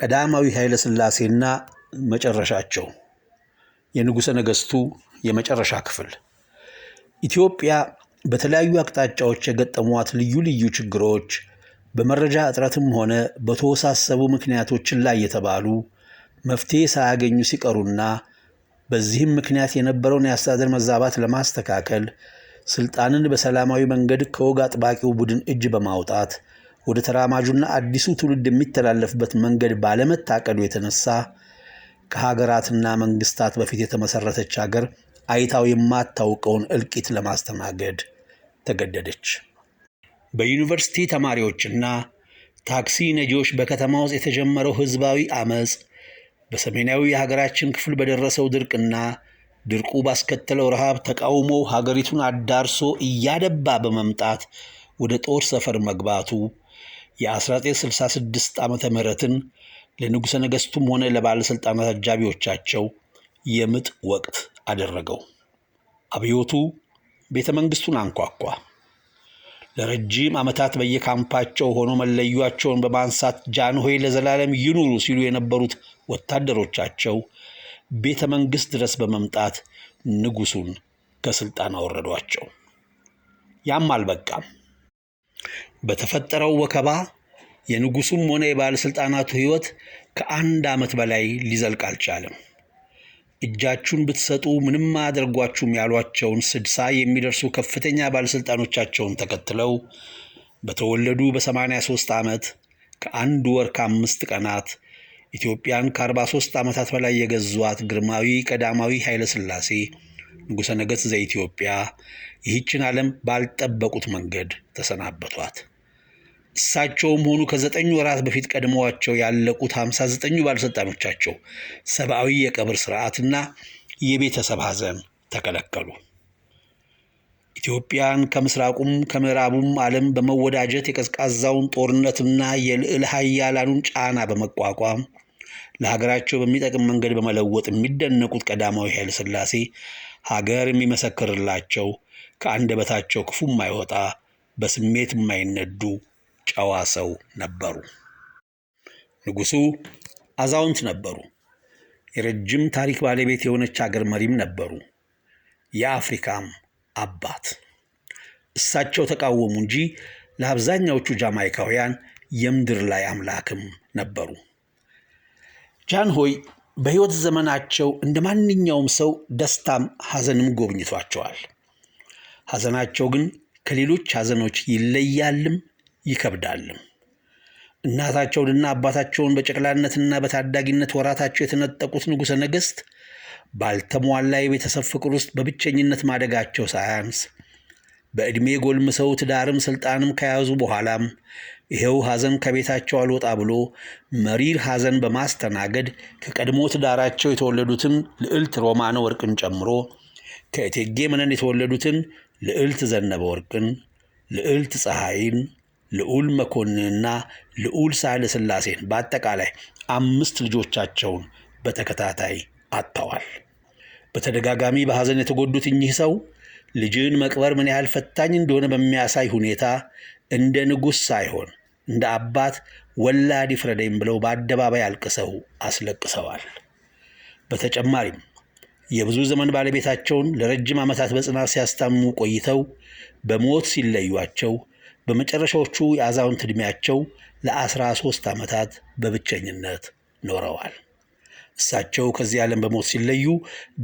ቀዳማዊ ኃይለ ሥላሴና መጨረሻቸው። የንጉሠ ነገሥቱ የመጨረሻ ክፍል። ኢትዮጵያ በተለያዩ አቅጣጫዎች የገጠሟት ልዩ ልዩ ችግሮች በመረጃ እጥረትም ሆነ በተወሳሰቡ ምክንያቶች ላይ የተባሉ መፍትሔ ሳያገኙ ሲቀሩና በዚህም ምክንያት የነበረውን የአስተዳደር መዛባት ለማስተካከል ስልጣንን በሰላማዊ መንገድ ከወግ አጥባቂው ቡድን እጅ በማውጣት ወደ ተራማጁና አዲሱ ትውልድ የሚተላለፍበት መንገድ ባለመታቀዱ የተነሳ ከሀገራትና መንግስታት በፊት የተመሰረተች ሀገር አይታው የማታውቀውን እልቂት ለማስተናገድ ተገደደች። በዩኒቨርሲቲ ተማሪዎችና ታክሲ ነጂዎች በከተማ ውስጥ የተጀመረው ህዝባዊ አመፅ በሰሜናዊ የሀገራችን ክፍል በደረሰው ድርቅና ድርቁ ባስከተለው ረሃብ ተቃውሞው ሀገሪቱን አዳርሶ እያደባ በመምጣት ወደ ጦር ሰፈር መግባቱ የ1966 ዓመተ ምህረትን ለንጉሠ ነገሥቱም ሆነ ለባለሥልጣናት አጃቢዎቻቸው የምጥ ወቅት አደረገው። አብዮቱ ቤተ መንግሥቱን አንኳኳ። ለረጅም ዓመታት በየካምፓቸው ሆኖ መለያቸውን በማንሳት ጃንሆይ ለዘላለም ይኑሩ ሲሉ የነበሩት ወታደሮቻቸው ቤተ መንግሥት ድረስ በመምጣት ንጉሡን ከሥልጣን አወረዷቸው። ያም አልበቃም። በተፈጠረው ወከባ የንጉሡም ሆነ የባለሥልጣናቱ ሕይወት ከአንድ ዓመት በላይ ሊዘልቅ አልቻለም። እጃችሁን ብትሰጡ ምንም አያደርጓችሁም ያሏቸውን 60 የሚደርሱ ከፍተኛ ባለሥልጣኖቻቸውን ተከትለው በተወለዱ በ83 ዓመት ከአንድ ወር ከ5 ቀናት ኢትዮጵያን ከ43 ዓመታት በላይ የገዟት ግርማዊ ቀዳማዊ ኃይለ ሥላሴ ንጉሠ ነገሥት ዘኢትዮጵያ ይህችን ዓለም ባልጠበቁት መንገድ ተሰናበቷት። እሳቸውም ሆኑ ከ9 ወራት በፊት ቀድመዋቸው ያለቁት 59 ባለሥልጣኖቻቸው ሰብአዊ የቀብር ሥርዓትና የቤተሰብ ሐዘን ተከለከሉ። ኢትዮጵያን ከምሥራቁም ከምዕራቡም ዓለም በመወዳጀት የቀዝቃዛውን ጦርነትና የልዕለ ኃያላኑን ጫና በመቋቋም ለሀገራቸው በሚጠቅም መንገድ በመለወጥ የሚደነቁት ቀዳማዊ ኃይለ ሥላሴ ሀገር የሚመሰክርላቸው ከአንደበታቸው ክፉ የማይወጣ በስሜት የማይነዱ ጨዋ ሰው ነበሩ። ንጉሡ አዛውንት ነበሩ። የረጅም ታሪክ ባለቤት የሆነች ሀገር መሪም ነበሩ። የአፍሪካም አባት። እሳቸው ተቃወሙ እንጂ ለአብዛኛዎቹ ጃማይካውያን የምድር ላይ አምላክም ነበሩ። ጃንሆይ በሕይወት ዘመናቸው እንደ ማንኛውም ሰው ደስታም ሐዘንም ጎብኝቷቸዋል። ሐዘናቸው ግን ከሌሎች ሐዘኖች ይለያልም ይከብዳልም። እናታቸውንና አባታቸውን በጨቅላነትና በታዳጊነት ወራታቸው የተነጠቁት ንጉሠ ነገሥት ባልተሟላ የቤተሰብ ፍቅር ውስጥ በብቸኝነት ማደጋቸው ሳያንስ በዕድሜ ጎልምሰው ትዳርም ሥልጣንም ከያዙ በኋላም ይኸው ሐዘን ከቤታቸው አልወጣ ብሎ መሪር ሐዘን በማስተናገድ ከቀድሞ ትዳራቸው የተወለዱትን ልዕልት ሮማነ ወርቅን ጨምሮ ከእቴጌ መነን የተወለዱትን ልዕልት ዘነበ ወርቅን፣ ልዕልት ፀሐይን፣ ልዑል መኮንንና ልዑል ሳህለ ሥላሴን በአጠቃላይ 5 ልጆቻቸውን በተከታታይ አጥተዋል። በተደጋጋሚ በሐዘን የተጎዱት እኚህ ሰው ልጅን መቅበር ምን ያህል ፈታኝ እንደሆነ በሚያሳይ ሁኔታ እንደ ንጉሥ ሳይሆን እንደ አባት ወላድ ይፍረደኝ ብለው በአደባባይ አልቅሰው አስለቅሰዋል። በተጨማሪም የብዙ ዘመን ባለቤታቸውን ለረጅም ዓመታት በጽናት ሲያስታምሙ ቆይተው በሞት ሲለዩአቸው በመጨረሻዎቹ የአዛውንት ዕድሜያቸው ለ13 ዓመታት በብቸኝነት ኖረዋል። እሳቸው ከዚህ ዓለም በሞት ሲለዩ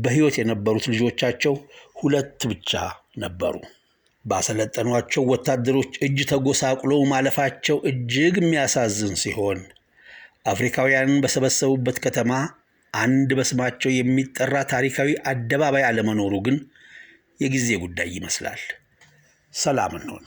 በሕይወት የነበሩት ልጆቻቸው 2 ብቻ ነበሩ። ባሰለጠኗቸው ወታደሮች እጅ ተጎሳቁለው ማለፋቸው እጅግ የሚያሳዝን ሲሆን አፍሪካውያንን በሰበሰቡበት ከተማ አንድ በስማቸው የሚጠራ ታሪካዊ አደባባይ አለመኖሩ ግን የጊዜ ጉዳይ ይመስላል። ሰላም እንሁን።